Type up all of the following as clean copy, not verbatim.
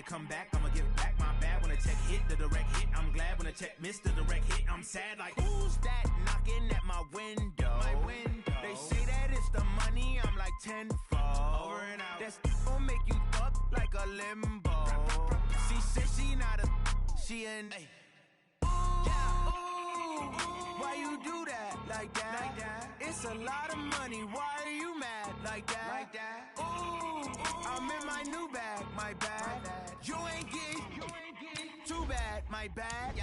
come back, I'ma give back my bad. When a check hit, the direct hit, I'm glad. When a check missed, the direct hit, I'm sad. Like, who's that knocking at my window? They say that it's the money, I'm like tenfold. Over and out. That's gon' make you fuck like a limbo. She said she not a, she an ooh, why you do that like that? It's a lot of money, why are you mad like that? Ooh, I'm in my new bag, my bad. You ain't getting too bad, my bad.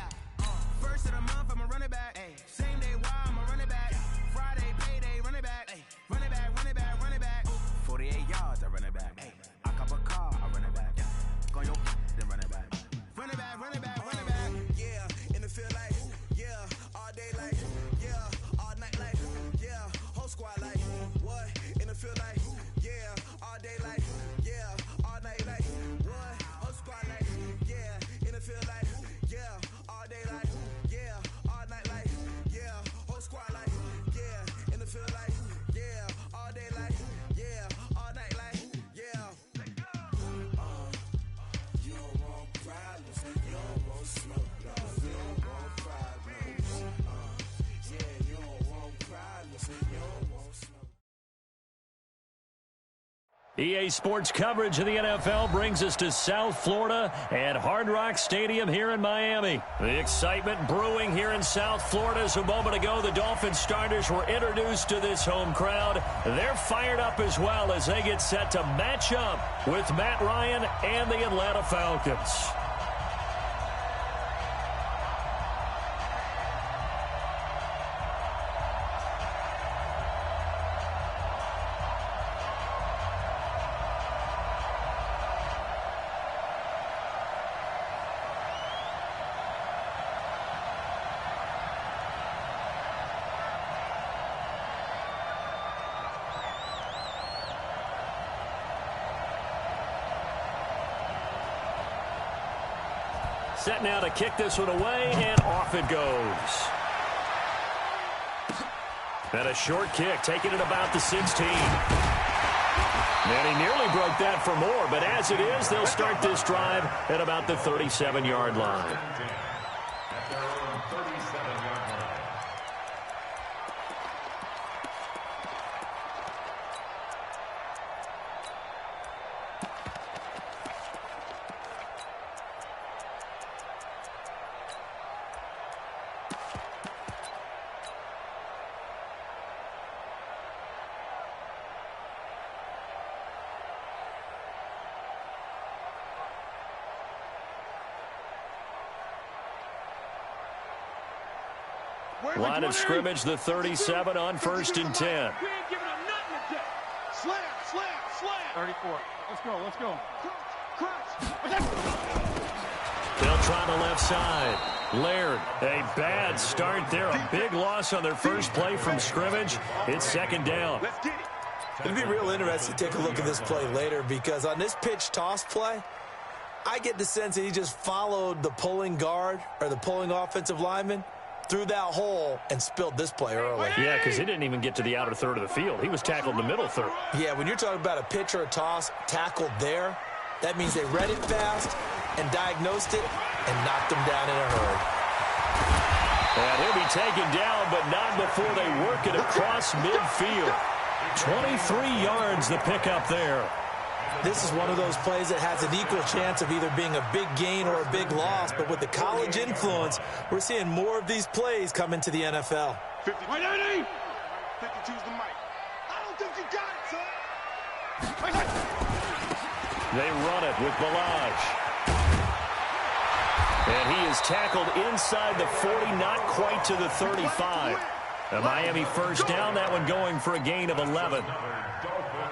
First of the month, I'ma run it back. Same day, why I'ma run it back. Friday, payday, run it back. Run it back, run it back, run it back. 48 yards, I run it back. I cop a car, I run it back. Go on your then run it back. Run it back, run it back, run it back. Yeah, in the field like, yeah, all day like, yeah, all night like, yeah, whole squad like, what? In the field like, yeah, all day like, yeah, all night like, what? Whole squad like, yeah, in the field like, yeah, all day like, yeah, all night like, yeah, whole squad like, yeah, in the field like, yeah, all day like, yeah, all night like, yeah. You don't want problems, you don't want smoke, no, you don't want problems. Yeah, you don't want problems, you don't want smoke. EA Sports coverage of the NFL brings us to South Florida at Hard Rock Stadium here in Miami. The excitement brewing here in South Florida as a moment ago the Dolphins starters were introduced to this home crowd. They're fired up as well as they get set to match up with Matt Ryan and the Atlanta Falcons. Set now to kick this one away, and off it goes. And a short kick, taking it about the 16. And he nearly broke that for more, but as it is, they'll start this drive at about the 37-yard line. Line of scrimmage, the 37 on 1st and 10. We ain't giving them nothing today. Slam, slam, slam. 34. Let's go, let's go. Crunch. They'll try the left side. Laird, a bad start there. A big loss on their first play from scrimmage. It's second down. Let's get it. It'll be real interesting to take a look at this play later because on this pitch toss play, I get the sense that he just followed the pulling guard or the pulling offensive lineman through that hole and spilled this play early. Yeah, because he didn't even get to the outer third of the field. He was tackled in the middle third. Yeah, when you're talking about a pitch or a toss tackled there, that means they read it fast and diagnosed it and knocked him down in a hurry. And he'll be taken down, but not before they work it across midfield. 23 yards the pickup there. This is one of those plays that has an equal chance of either being a big gain or a big loss, but with the college influence, we're seeing more of these plays come into the NFL. 50. Wait, 80. 52's the mic. I don't think you got it, son. They run it with Balaj. And he is tackled inside the 40, not quite to the 35. A Miami first down, that one going for a gain of 11.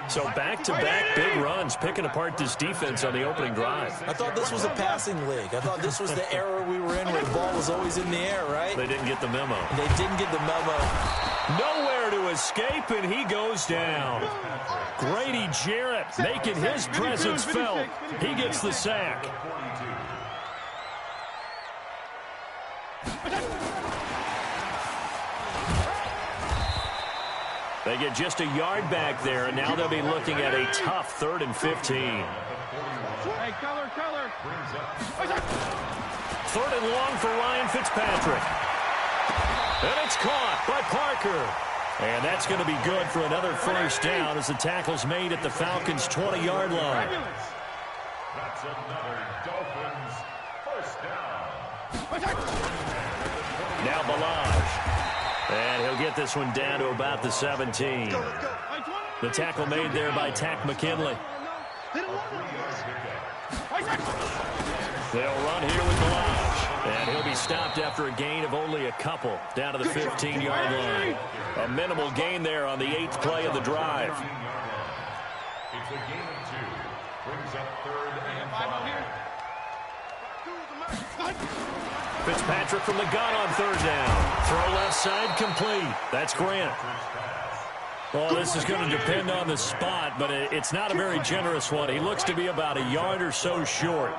So back-to-back big runs, picking apart this defense on the opening drive. I thought this was a passing league. I thought this was the era we were in where the ball was always in the air, right? They didn't get the memo. They didn't get the memo. Nowhere to escape, and he goes down. Grady Jarrett making his presence felt. He gets the sack. They get just a yard back there, and now they'll be looking at a tough 3rd and 15. Hey, Hey, color. Third and long for Ryan Fitzpatrick. And it's caught by Parker. And that's going to be good for another first down as the tackle's made at the Falcons' 20-yard line. That's another Dolphins first down. Now Balaj. And he'll get this one down to about the 17. The tackle made there by Tack McKinley. They'll run here with Balaj. And he'll be stopped after a gain of only a couple down to the 15-yard line. A minimal gain there on the 8th play of the drive. It's a gain of 2. Brings up 3rd and 5. Fitzpatrick from the gun on 3rd down. Throw left side complete. That's Grant. Well, this is going to depend on the spot, but it's not a very generous one. He looks to be about a yard or so short.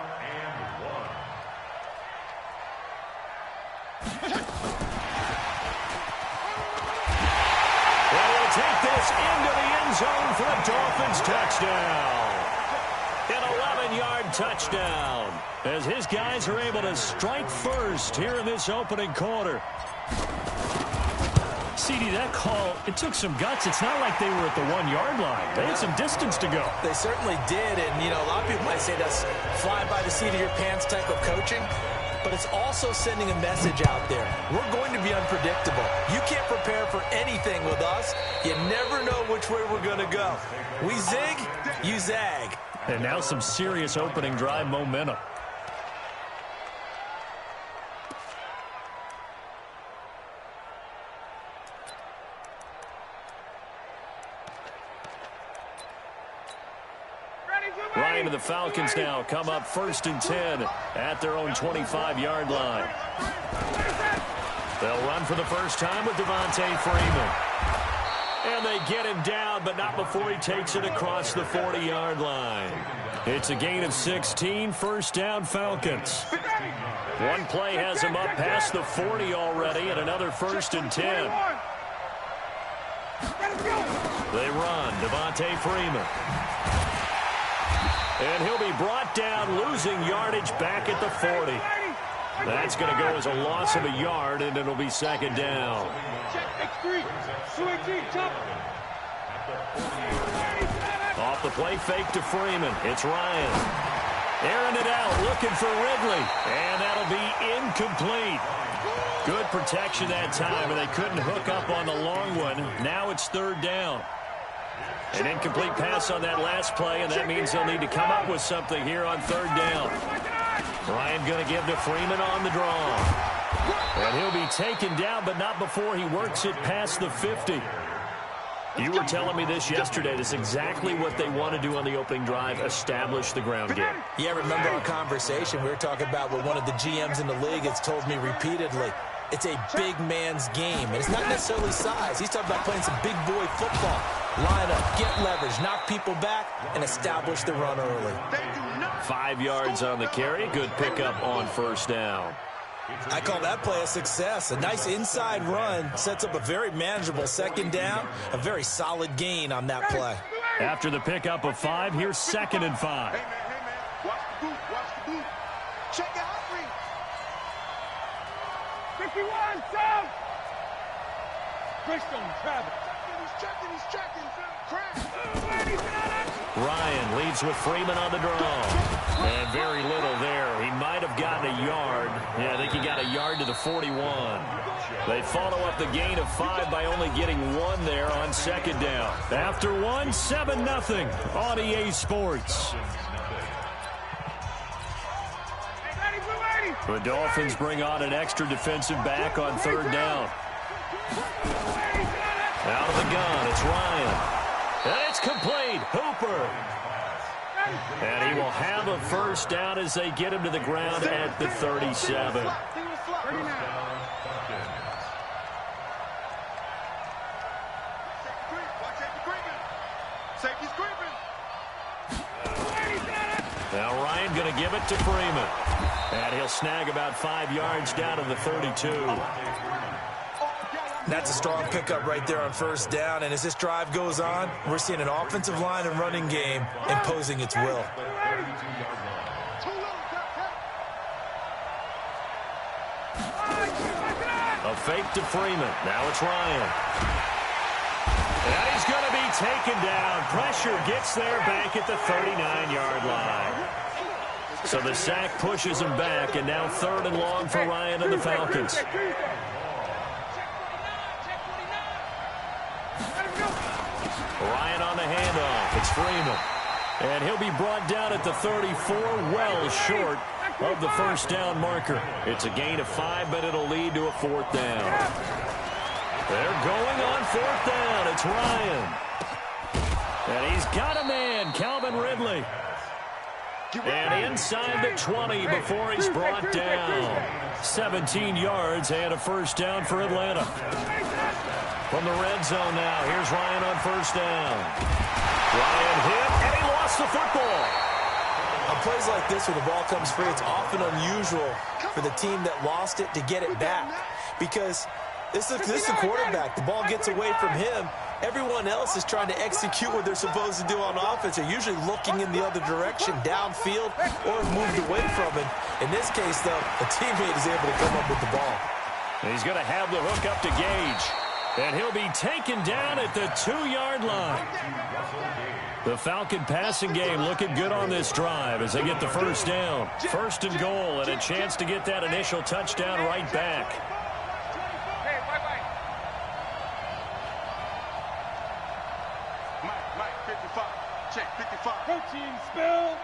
Take this into the end zone for a Dolphins touchdown. An 11-yard touchdown as his guys are able to strike first here in this opening quarter. CD, that call, it took some guts. It's not like they were at the 1-yard line. They had some distance to go. They certainly did, and, a lot of people might say that's fly by the seat of your pants type of coaching. But it's also sending a message out there. We're going to be unpredictable. You can't prepare for anything with us. You never know which way we're going to go. We zig, you zag. And now some serious opening drive momentum. Ryan and the Falcons now come up 1st and 10 at their own 25-yard line. They'll run for the first time with Devontae Freeman. And they get him down, but not before he takes it across the 40-yard line. It's a gain of 16, first down Falcons. One play has him up past the 40 already, and another 1st and 10. They run, Devontae Freeman. And he'll be brought down, losing yardage back at the 40. That's going to go as a loss of a yard, and it'll be 2nd down. Off the play fake to Freeman. It's Ryan. Airing it out, looking for Ridley. And that'll be incomplete. Good protection that time, and they couldn't hook up on the long one. Now it's 3rd down. An incomplete pass on that last play, and that means they'll need to come up with something here on 3rd down. Ryan going to give to Freeman on the draw. And he'll be taken down, but not before he works it past the 50. You were telling me this yesterday. That's exactly what they want to do on the opening drive, establish the ground game. Yeah, remember our conversation? We were talking about what one of the GMs in the league has told me repeatedly. It's a big man's game, and it's not necessarily size. He's talking about playing some big boy football. Line up, get leverage, knock people back, and establish the run early. 5 yards on the carry. Good pickup on 1st down. I call that play a success. A nice inside run sets up a very manageable 2nd down. A very solid gain on that play. After the pickup of 5, here's 2nd and 5. Hey, man. Watch the boot. Check out 51, Sam! Christian Travis. He's checking. Ryan leads with Freeman on the draw. And very little there. He might have gotten a yard. Yeah, I think he got a yard to the 41. They follow up the gain of 5 by only getting 1 there on 2nd down. After 1, 7-0 on EA Sports. The Dolphins bring on an extra defensive back on 3rd down. Out of the gun, it's Ryan. And it's complete. Hooper. And he will have a first down as they get him to the ground at the 37. Now Ryan going to give it to Freeman. And he'll snag about 5 yards down to the 32. That's a strong pickup right there on 1st down. And as this drive goes on, we're seeing an offensive line and running game imposing its will. fake to Freeman. Now it's Ryan. And he's going to be taken down. Pressure gets there back at the 39-yard line. So the sack pushes him back, and now 3rd and long for Ryan and the Falcons. Ryan on the handoff. It's Freeman. And he'll be brought down at the 34, well short of the first down marker. It's a gain of 5, but it'll lead to a 4th down. They're going on 4th down. It's Ryan. And he's got a man, Calvin Ridley. And inside the 20 before he's brought down. 17 yards and a first down for Atlanta. From the red zone now, here's Ryan on first down. Ryan hit, and he lost the football. On plays like this where the ball comes free, it's often unusual for the team that lost it to get it back. Because this is the quarterback. The ball gets away from him. Everyone else is trying to execute what they're supposed to do on offense. They're usually looking in the other direction, downfield, or moved away from it. In this case, though, a teammate is able to come up with the ball. And he's going to have the hook up to Gage. And he'll be taken down at the 2-yard line. The Falcon passing game looking good on this drive as they get the first down. 1st and goal, and a chance to get that initial touchdown right back. Mike, 55. Check, 55. Coaching spell.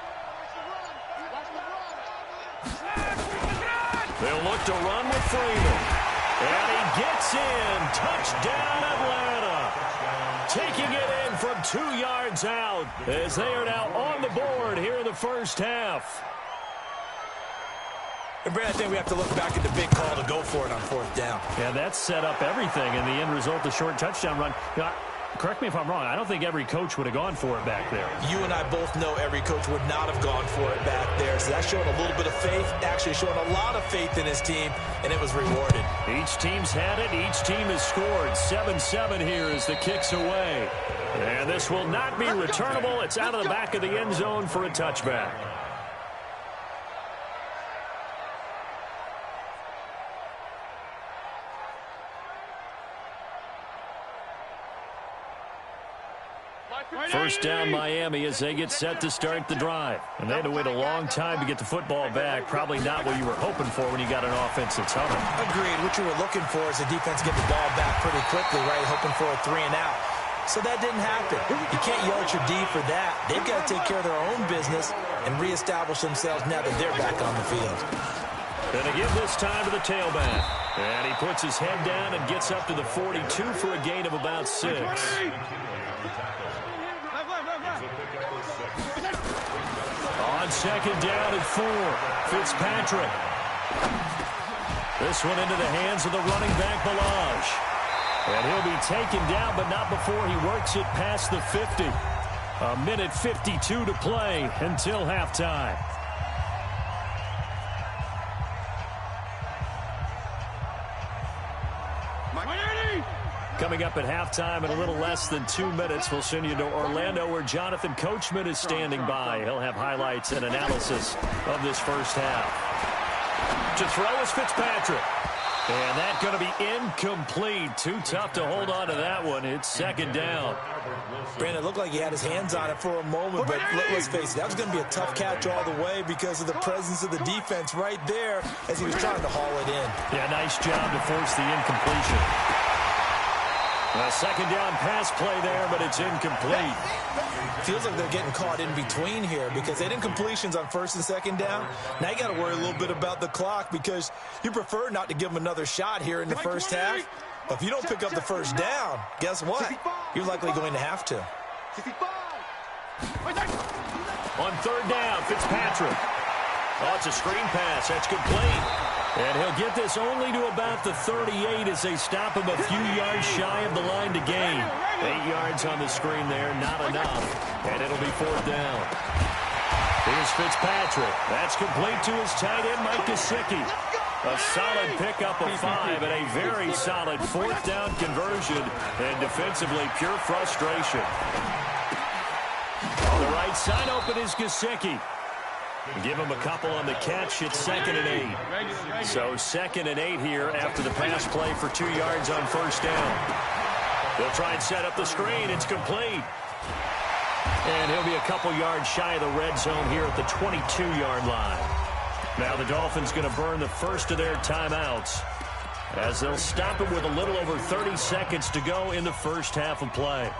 They'll look to run with Freeman. And he gets in. Touchdown, Atlanta. Taking it in from 2 yards out as they are now on the board here in the first half. And Brad, I think we have to look back at the big call to go for it on 4th down. Yeah, that set up everything, and the end result, the short touchdown run. Correct me if I'm wrong. I don't think every coach would have gone for it back there. You and I both know every coach would not have gone for it back there. So that's showing a little bit of faith, actually showing a lot of faith in his team, and it was rewarded. Each team's had it. Each team has scored. 7-7 here as the kick's away. And this will not be returnable. It's out of the back of the end zone for a touchback. First down Miami as they get set to start the drive. And they had to wait a long time to get the football back. Probably not what you were hoping for when you got an offense that's humming. Agreed. What you were looking for is the defense get the ball back pretty quickly, right? Hoping for a 3 and out. So that didn't happen. You can't yell at your D for that. They've got to take care of their own business and reestablish themselves now that they're back on the field. Going to give this time to the tailback. And he puts his head down and gets up to the 42 for a gain of about 6. On second down at 4, Fitzpatrick. This one into the hands of the running back, Balaj. And he'll be taken down, but not before he works it past the 50. A minute 52 to play until halftime. Coming up at halftime in a little less than 2 minutes, we'll send you to Orlando where Jonathan Coachman is standing by. He'll have highlights and analysis of this first half. To throw is Fitzpatrick. And that's going to be incomplete. Too tough to hold on to that one. It's second down. Brandon, it looked like he had his hands on it for a moment, but let's face it, that was going to be a tough catch all the way because of the presence of the defense right there as he was trying to haul it in. Yeah, nice job to force the incompletion. A second down pass play there, but it's incomplete. Feels like they're getting caught in between here because they had incompletions on 1st and 2nd down. Now you got to worry a little bit about the clock because you prefer not to give them another shot here in the first half. But if you don't pick up the first down, guess what? You're likely going to have to. On 3rd down, Fitzpatrick. Oh, it's a screen pass. That's complete. And he'll get this only to about the 38 as they stop him a few yards shy of the line to gain. 8 yards on the screen there, not enough. And it'll be 4th down. Here's Fitzpatrick. That's complete to his tight end, Mike Gesicki. A solid pickup of 5 and a very solid 4th down conversion. And defensively, pure frustration. On the right side open is Gesicki. Give him a couple on the catch. It's 2nd and 8. So 2nd and 8 here after the pass play for 2 yards on first down. They'll try and set up the screen. It's complete. And he'll be a couple yards shy of the red zone here at the 22-yard line. Now the Dolphins going to burn the first of their timeouts as they'll stop it with a little over 30 seconds to go in the first half of play.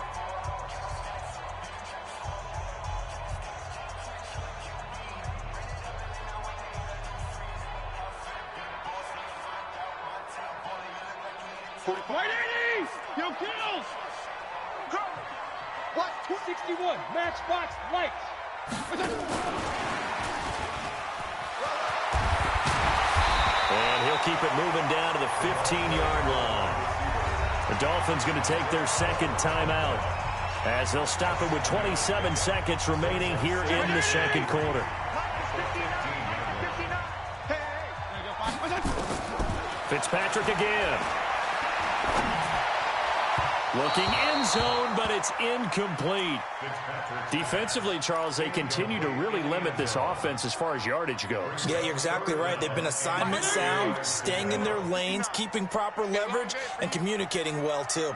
Yo, kills! What? 261. Matchbox lights. And he'll keep it moving down to the 15-yard line. The Dolphins going to take their second timeout as they'll stop it with 27 seconds remaining here in the second quarter. Fitzpatrick again. Looking end zone, but it's incomplete. Defensively, Charles, they continue to really limit this offense as far as yardage goes. Yeah, you're exactly right. They've been assignment sound, staying in their lanes, keeping proper leverage, and communicating well, too.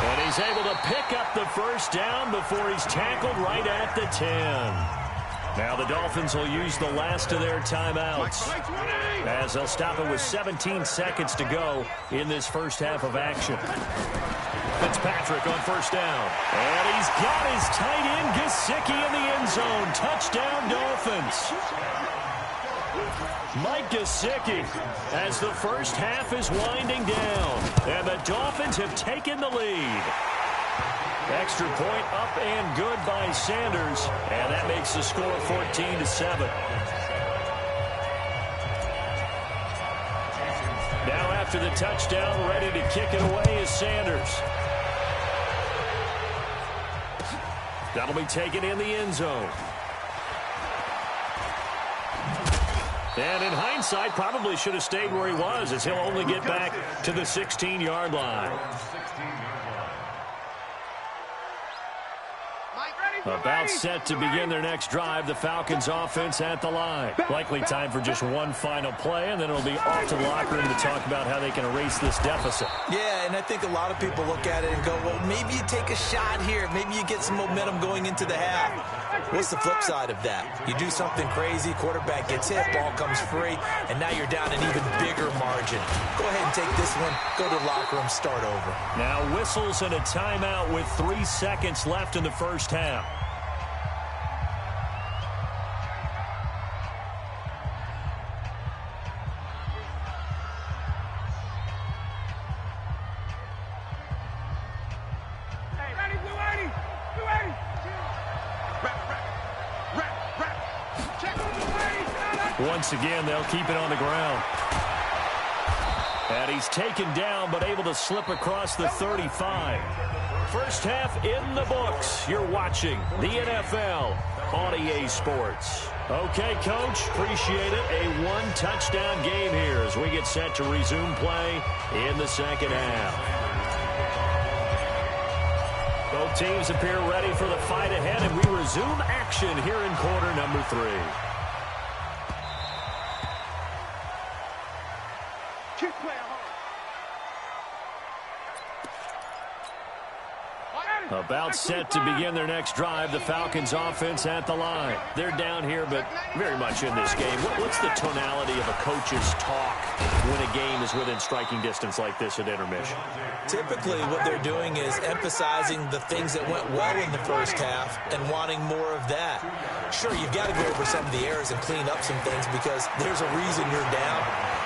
And he's able to pick up the first down before he's tackled right at the 10. Now the Dolphins will use the last of their timeouts as they'll stop it with 17 seconds to go in this first half of action. Fitzpatrick on first down. And he's got his tight end Gesicki in the end zone. Touchdown Dolphins. Mike Gesicki as the first half is winding down. And the Dolphins have taken the lead. Extra point up and good by Sanders. And that makes the score 14-7. Now after the touchdown, ready to kick it away is Sanders. That'll be taken in the end zone. And in hindsight, probably should have stayed where he was, as he'll only get back to the 16-yard line. About set to begin their next drive, the Falcons offense at the line. Likely time for just one final play, and then it'll be off to the locker room to talk about how they can erase this deficit. Yeah, and I think a lot of people look at it and go, well, maybe you take a shot here. Maybe you get some momentum going into the half. What's the flip side of that? You do something crazy, quarterback gets hit, ball comes free, and now you're down an even bigger margin. Go ahead and take this one, go to the locker room, start over. Now whistles and a timeout with 3 seconds left in the first half. Once again, they'll keep it on the ground. And he's taken down, but able to slip across the 35. First half in the books. You're watching the NFL on EA Sports. Okay, Coach, appreciate it. A one-touchdown game here as we get set to resume play in the second half. Both teams appear ready for the fight ahead, and we resume action here in quarter number 3. About set to begin their next drive, the Falcons offense at the line. They're down here, but very much in this game. What's the tonality of a coach's talk when a game is within striking distance like this at intermission? Typically, what they're doing is emphasizing the things that went well in the first half and wanting more of that. Sure, you've got to go over some of the errors and clean up some things because there's a reason you're down.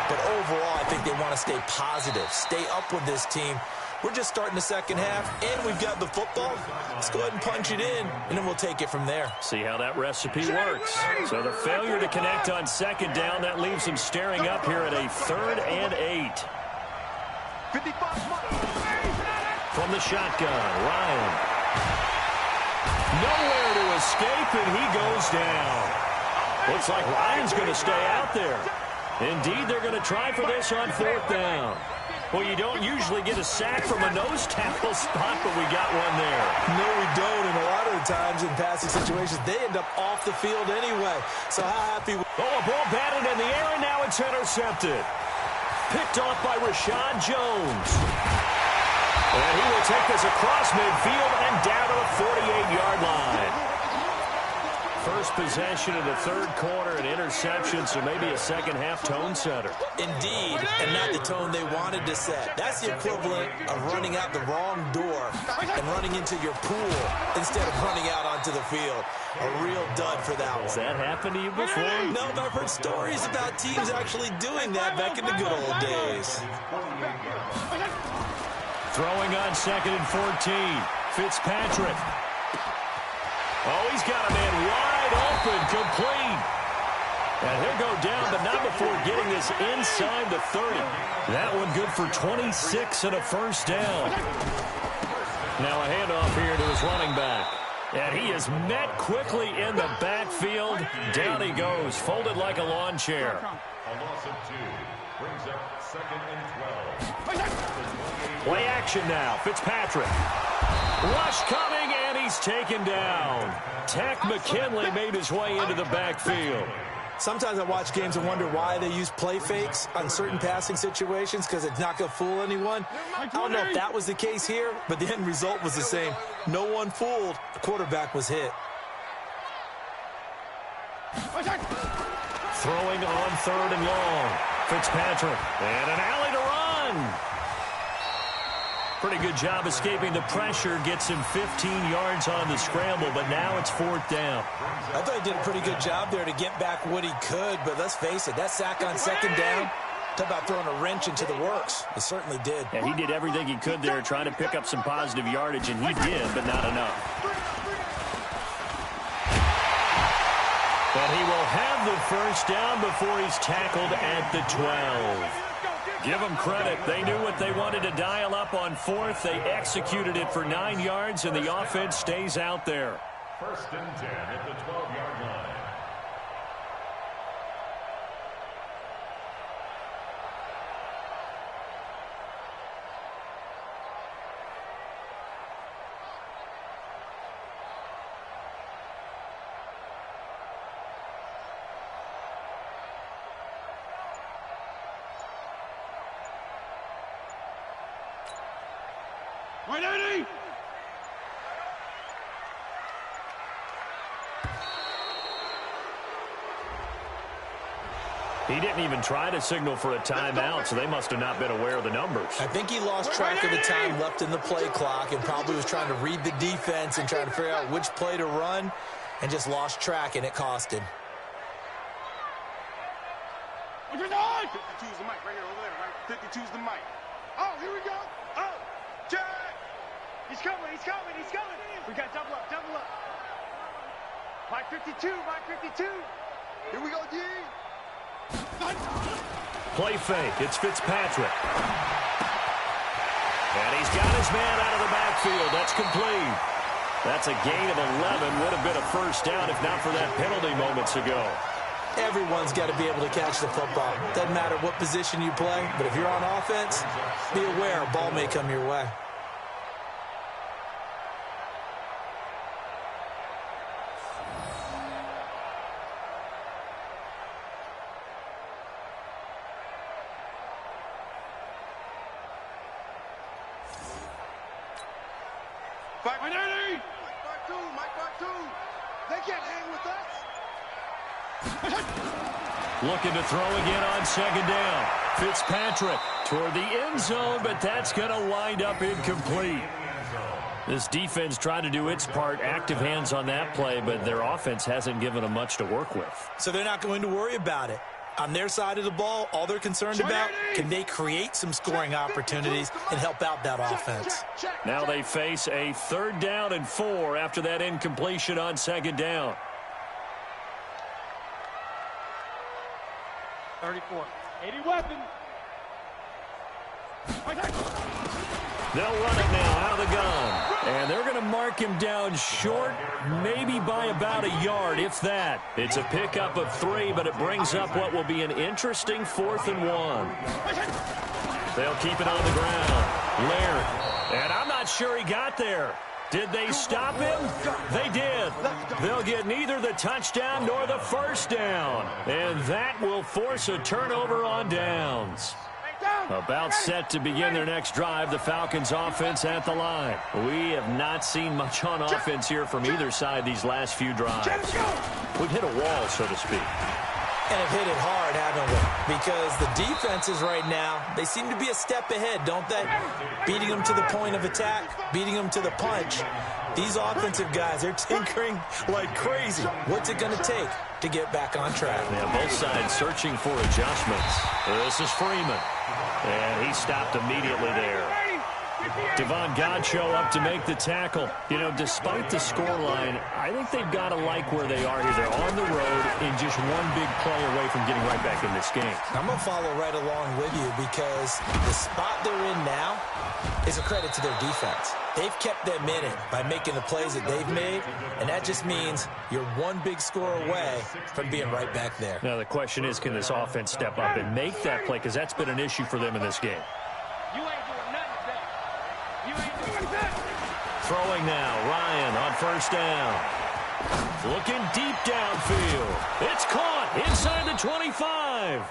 But overall, I think they want to stay positive, stay up with this team. We're just starting the second half, and we've got the football. Let's go ahead and punch it in, and then we'll take it from there. See how that recipe works. So the failure to connect on second down, that leaves them staring up here at a 3rd and 8. From the shotgun, Ryan. Nowhere to escape, and he goes down. Looks like Ryan's going to stay out there. Indeed, they're going to try for this on 4th down. Well, you don't usually get a sack from a nose tackle spot, but we got one there. No, we don't. And a lot of the times in passing situations, they end up off the field anyway. So how happy... Oh, a ball batted in the air, and now it's intercepted. Picked off by Rashad Jones. And he will take this across midfield and down to the 48-yard line. First possession of the 3rd quarter, an interception, so maybe a second-half tone setter. Indeed, and not the tone they wanted to set. That's the equivalent of running out the wrong door and running into your pool instead of running out onto the field. A real dud for that one. Has that happened to you before? No, but I've heard stories about teams actually doing that back in the good old days. Throwing on 2nd and 14. Fitzpatrick. Oh, he's got a man wide open, complete. And he'll go down, but not before getting this inside the 30. That one good for 26 and a first down. Now a handoff here to his running back. And he is met quickly in the backfield. Down he goes, folded like a lawn chair. A loss of 2 brings up 2nd and 12. Play action now. Fitzpatrick. Rush coming, and he's taken down. Tack McKinley made his way into the backfield. Sometimes I watch games and wonder why they use play fakes on certain passing situations, because it's not going to fool anyone. I don't know if that was the case here, but the end result was the same. No one fooled. The quarterback was hit. Throwing on 3rd and long. Fitzpatrick. And an alley to run. Pretty good job escaping the pressure. Gets him 15 yards on the scramble, but now it's 4th down. I thought he did a pretty good job there to get back what he could, but let's face it, that sack on 2nd down, talk about throwing a wrench into the works. It certainly did. And he did everything he could there, trying to pick up some positive yardage, and he did, but not enough. But he will have the first down before he's tackled at the 12. Give them credit. They knew what they wanted to dial up on 4th. They executed it for 9 yards, and the offense stays out there. 1st and 10 at the 12-yard line. Right, Eddie! He didn't even try to signal for a timeout, so they must have not been aware of the numbers. I think he lost track of the time left in the play clock and probably was trying to read the defense and trying to figure out which play to run and just lost track, and it cost him. 52's the mic right here, over there, right? 52's the mic. Oh, here we go. Oh, Jack! He's coming, he's coming, he's coming. We got double up, double up. Mike 52, Mike 52. Here we go, D. Play fake. It's Fitzpatrick. And he's got his man out of the backfield. That's complete. That's a gain of 11. Would have been a first down if not for that penalty moments ago. Everyone's got to be able to catch the football. Doesn't matter what position you play, but if you're on offense, be aware a ball may come your way. Looking to throw again on 2nd down. Fitzpatrick toward the end zone, but that's going to wind up incomplete. This defense tried to do its part, active hands on that play, but their offense hasn't given them much to work with. So they're not going to worry about it. On their side of the ball, all they're concerned about, can they create some scoring opportunities and help out that offense? Now they face a 3rd down and 4 after that incompletion on 2nd down. 34. 80 weapon. They'll run it now out of the gun. And they're going to mark him down short, maybe by about a yard, if that. It's a pickup of 3, but it brings up what will be an interesting 4th and 1. They'll keep it on the ground. Laird. And I'm not sure he got there. Did they stop him? They did. They'll get neither the touchdown nor the first down. And that will force a turnover on downs. About set to begin their next drive, the Falcons offense at the line. We have not seen much on offense here from either side these last few drives. We've hit a wall, so to speak. And have hit it hard, haven't we? Because the defenses right now, they seem to be a step ahead, don't they? Beating them to the point of attack, beating them to the punch. These offensive guys, they're tinkering like crazy. What's it going to take to get back on track? Yeah, both sides searching for adjustments. This is Freeman. And he stopped immediately there. Devon Godchaux up to make the tackle. You know, despite the scoreline, I think they've got to like where they are here. They're on the road and just one big play away from getting right back in this game. I'm going to follow right along with you because the spot they're in now is a credit to their defense. They've kept them in it by making the plays that they've made, and that just means you're one big score away from being right back there. Now, the question is, can this offense step up and make that play? Because that's been an issue for them in this game. You ain't doing nothing today. You ain't doing nothing. Throwing now, Ryan on first down. Looking deep downfield. It's caught inside the 25.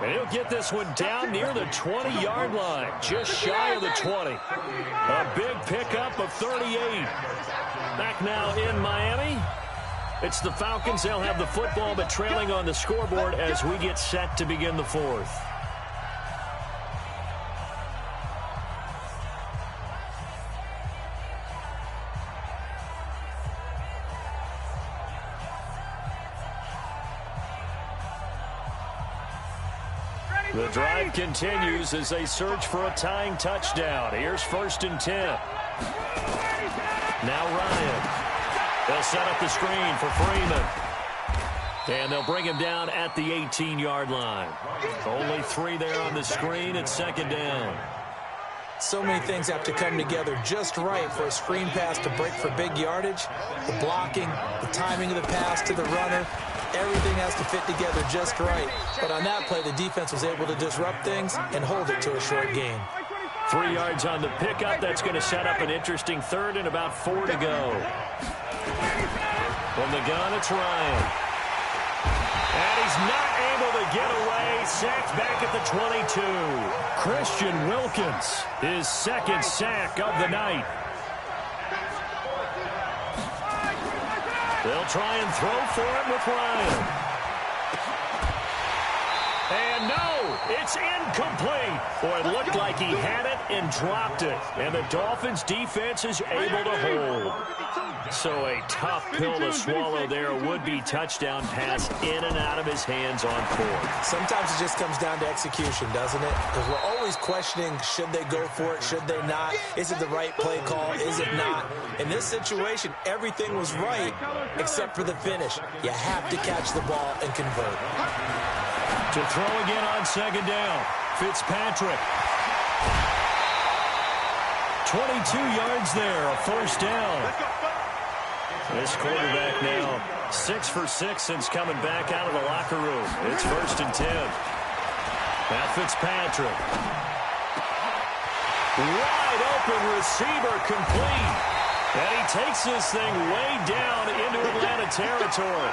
And he'll get this one down near the 20-yard line, just shy of the 20. A big pickup of 38. Back now in Miami. It's the Falcons. They'll have the football, but trailing on the scoreboard as we get set to begin the 4th. The drive continues as they search for a tying touchdown. Here's 1st and 10. Now Ryan. They'll set up the screen for Freeman. And they'll bring him down at the 18-yard line. Only 3 there on the screen. It's 2nd down. So many things have to come together just right for a screen pass to break for big yardage. The blocking, the timing of the pass to the runner. Everything has to fit together just right. But on that play, the defense was able to disrupt things and hold it to a short gain. 3 yards on the pickup. That's going to set up an interesting 3rd and about 4 to go. From the gun, it's Ryan. And he's not able to get away. Sacked back at the 22. Christian Wilkins, his 2nd sack of the night. They'll try and throw for it with Ryan. And no, it's incomplete. Boy, it looked like he had it and dropped it. And the Dolphins defense is able to hold. So a tough pill to swallow there. A would-be touchdown pass in and out of his hands on 4th. Sometimes it just comes down to execution, doesn't it? Because we're always questioning, should they go for it, should they not? Is it the right play call, is it not? In this situation, everything was right except for the finish. You have to catch the ball and convert. To throw again on 2nd down. Fitzpatrick. 22 yards there, a 1st down. This quarterback now 6 for 6 since coming back out of the locker room. It's 1st and 10. Now Fitzpatrick. Wide open receiver complete. And he takes this thing way down into Atlanta territory.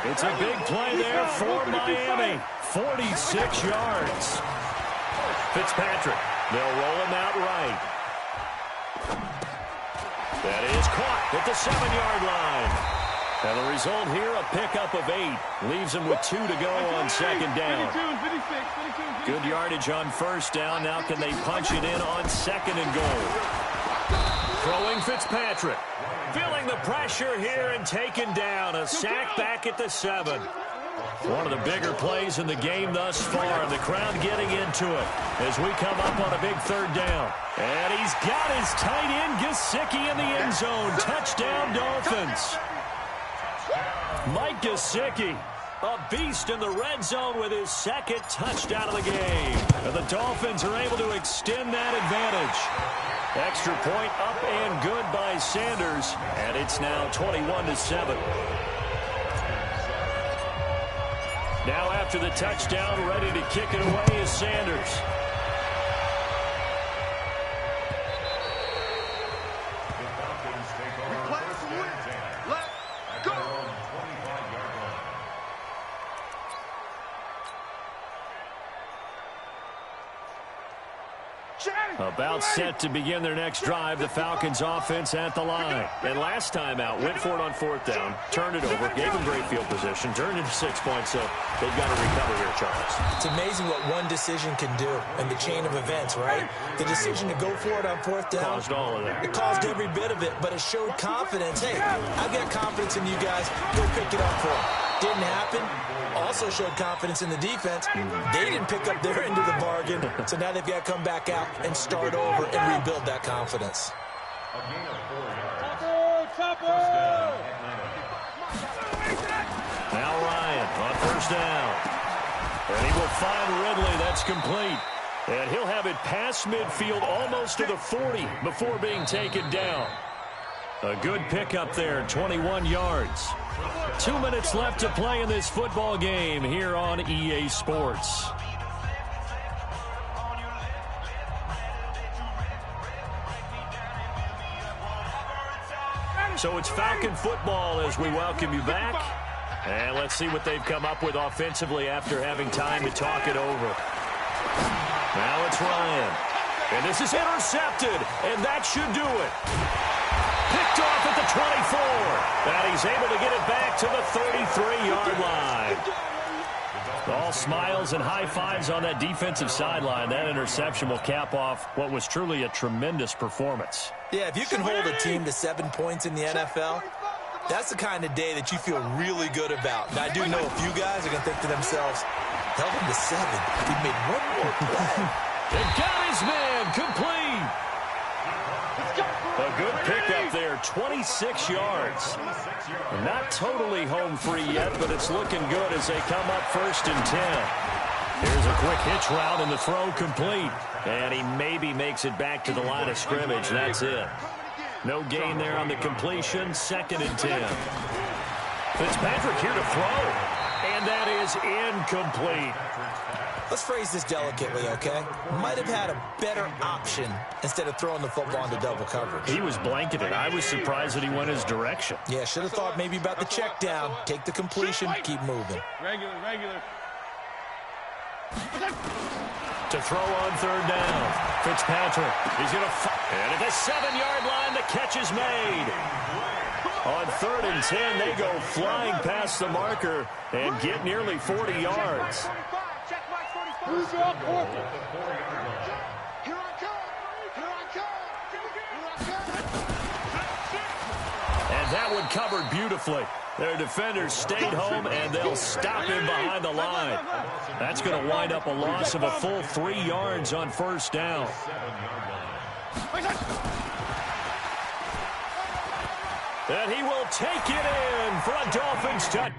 It's a big play there for Miami. 46 yards. Fitzpatrick. They'll roll him out right. That is caught at the 7-yard line. And the result here, a pickup of 8. Leaves him with 2 to go on 2nd down. Good yardage on 1st down. Now can they punch it in on 2nd and goal? Throwing Fitzpatrick. Feeling the pressure here and taken down. A sack back at the 7. One of the bigger plays in the game thus far. And the crowd getting into it as we come up on a big 3rd down. And he's got his tight end Gesicki in the end zone. Touchdown Dolphins. Mike Gesicki A beast in the red zone with his second touchdown of the game. And the Dolphins are able to extend that advantage. Extra point up and good by Sanders. And it's now 21-7. Now after the touchdown, ready to kick it away is Sanders. About set to begin their next drive, the Falcons offense at the line. And last time out, went for it on fourth down, turned it over, gave them great field position, turned into 6 points, so they've got to recover here, Charles. It's amazing what one decision can do in the chain of events, right? The decision to go for it on fourth down. Caused all of that. It caused every bit of it, but it showed confidence. Hey, I've got confidence in you guys. Go pick it up for them. Didn't happen. Also showed confidence in the defense. They didn't pick up their end of the bargain, so now they've got to come back out and start over and rebuild that confidence. Now Ryan on first down. And he will find Ridley. That's complete. And he'll have it past midfield almost to the 40 before being taken down. A good pickup there, 21 yards. 2 minutes left to play in this football game here on EA Sports. So it's Falcon football as we welcome you back. And let's see what they've come up with offensively after having time to talk it over. Now it's Ryan. And this is intercepted, and that should do it. Picked off at the 24. And he's able to get it back to the 33-yard line. All smiles and high fives on that defensive sideline. That interception will cap off what was truly a tremendous performance. Yeah, if you can hold a team to 7 points in the NFL, that's the kind of day that you feel really good about. And I do know a few guys are going to think to themselves, held him to 7. He made one more play. It got his man complete. A good pickup there, 26 yards. Not totally home free yet, but it's looking good as they come up 1st and 10. Here's a quick hitch route and the throw complete. And he maybe makes it back to the line of scrimmage. That's it. No gain there on the completion, 2nd and 10. Fitzpatrick here to throw. And that is incomplete. Let's phrase this delicately, okay? Might have had a better option instead of throwing the football into double coverage. He was blanketed. I was surprised that he went his direction. Yeah, should have thought maybe about the check down. Take the completion, keep moving. Regular. To throw on 3rd down. Fitzpatrick. He's going to and at the 7-yard line, the catch is made. On 3rd and 10, they go flying past the marker and get nearly 40 yards. Here I come. And that one covered beautifully. Their defenders stayed home, and they'll stop him behind the line. That's going to wind up a loss of a full 3 yards on 1st down. And he will take it in for a Dolphins touchdown.